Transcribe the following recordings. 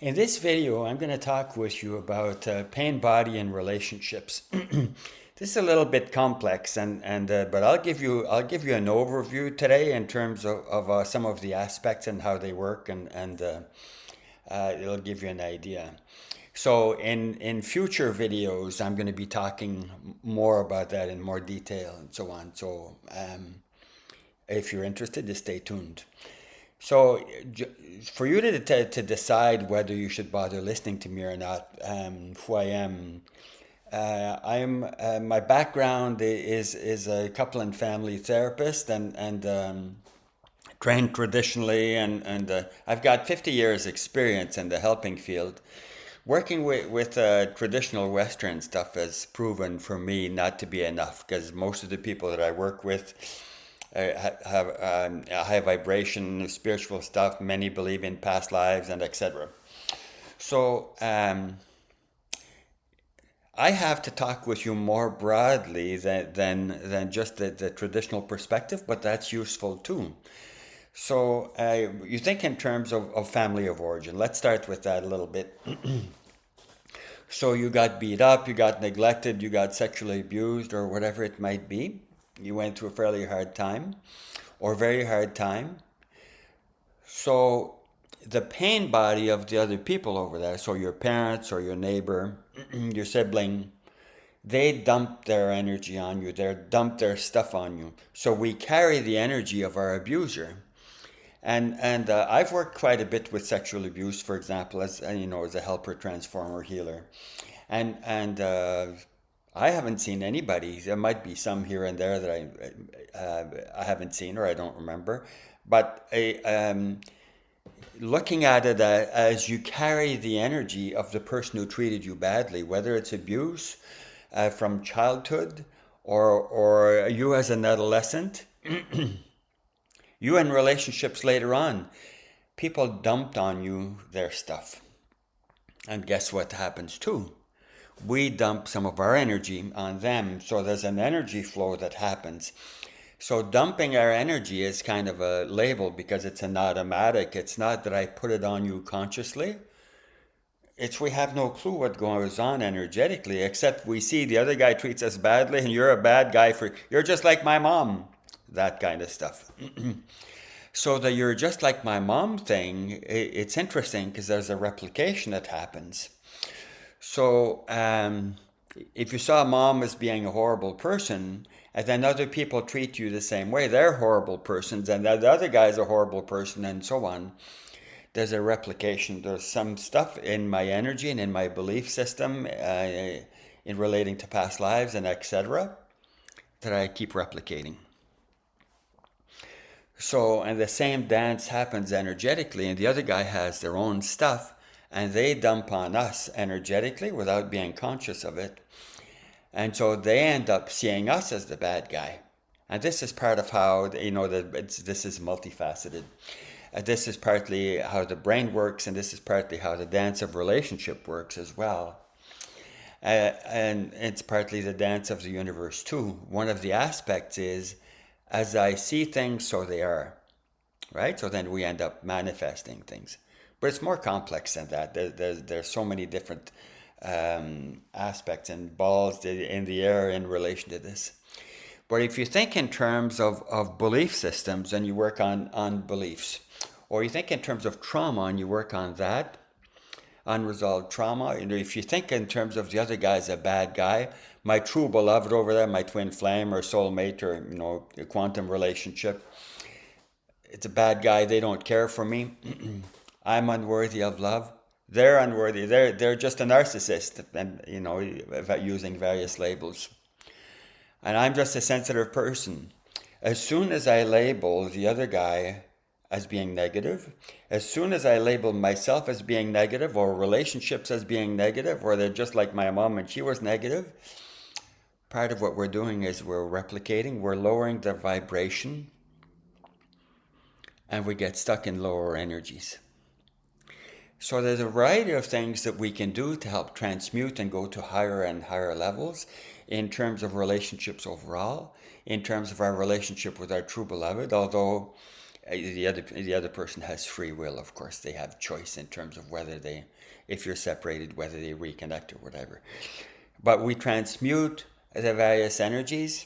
In this video, I'm going to talk with you about pain, body, and relationships. This is a little bit complex, but I'll give you an overview today in terms of some of the aspects and how they work, and it'll give you an idea. So in future videos, I'm going to be talking more about that in more detail and so on. So if you're interested, just stay tuned. So, for you to decide whether you should bother listening to me or not, who I am, my background is a couple and family therapist, and trained traditionally, and I've got 50 years experience in the helping field. Working with traditional Western stuff has proven for me not to be enough because most of the people that I work with have high vibration, spiritual stuff. Many believe in past lives and etc. So I have to talk with you more broadly than just the traditional perspective, but that's useful too. So you think in terms of family of origin. Let's start with that a little bit. So you got beat up, you got neglected, you got sexually abused, or whatever it might be. You went through a fairly hard time or very hard time. So the pain body of the other people over there, so your parents or your neighbor, your sibling, they dump their energy on you, they dump their stuff on you. So we carry the energy of our abuser. And I've worked quite a bit with sexual abuse, for example, as a helper, transformer, healer, and I haven't seen anybody. There might be some here and there that I haven't seen or I don't remember, but looking at it as you carry the energy of the person who treated you badly, whether it's abuse from childhood or you as an adolescent, you in relationships later on, people dumped on you their stuff. And guess what happens too? We dump some of our energy on them. So there's an energy flow that happens. So dumping our energy is kind of a label because it's an automatic. It's not that I put it on you consciously. It's we have no clue what goes on energetically, except we see the other guy treats us badly and you're a bad guy you're just like my mom. That kind of stuff. So the you're just like my mom thing, it's interesting because there's a replication that happens. So if you saw mom as being a horrible person, and then other people treat you the same way, they're horrible persons, and the other guy's a horrible person, and so on. There's a replication. There's some stuff in my energy and in my belief system in relating to past lives and etc. that I keep replicating. So, and the same dance happens energetically, and the other guy has their own stuff, and they dump on us energetically without being conscious of it. And so they end up seeing us as the bad guy. And this is part of how, this is multifaceted. This is partly how the brain works, and this is partly how the dance of relationship works as well. And it's partly the dance of the universe too. One of the aspects is, as I see things, so they are, right? So then we end up manifesting things. But it's more complex than that. There's so many different aspects and balls in the air in relation to this. But if you think in terms of belief systems and you work on beliefs, or you think in terms of trauma and you work on that, unresolved trauma, if you think in terms of the other guy as a bad guy, my true beloved over there, my twin flame or soulmate or, a quantum relationship, it's a bad guy, they don't care for me. I'm unworthy of love. They're unworthy. They're just a narcissist, and using various labels. And I'm just a sensitive person. As soon as I label the other guy as being negative, as soon as I label myself as being negative, or relationships as being negative, or they're just like my mom and she was negative, part of what we're doing is we're replicating, we're lowering the vibration, and we get stuck in lower energies. So there's a variety of things that we can do to help transmute and go to higher and higher levels in terms of relationships overall, in terms of our relationship with our true beloved, although the other person has free will, of course. They have choice in terms of whether they, if you're separated, whether they reconnect or whatever. But we transmute the various energies,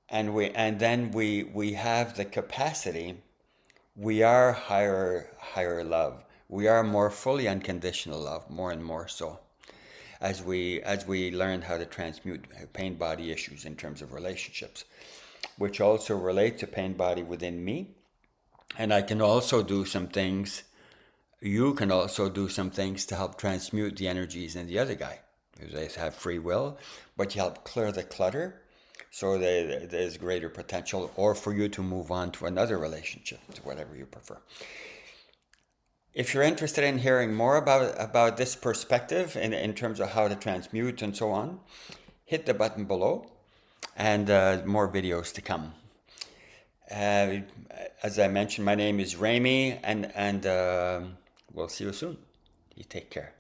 and then we have the capacity. We are higher love. We are more fully unconditional love, more and more so, as we learn how to transmute pain body issues in terms of relationships, which also relate to pain body within me. And I can also do some things. You can also do some things to help transmute the energies in the other guy, because they have free will, but you help clear the clutter, so there's greater potential, or for you to move on to another relationship, to whatever you prefer. If you're interested in hearing more about this perspective in terms of how to transmute and so on, hit the button below, and more videos to come. As I mentioned, my name is Rémi, and we'll see you soon. You take care.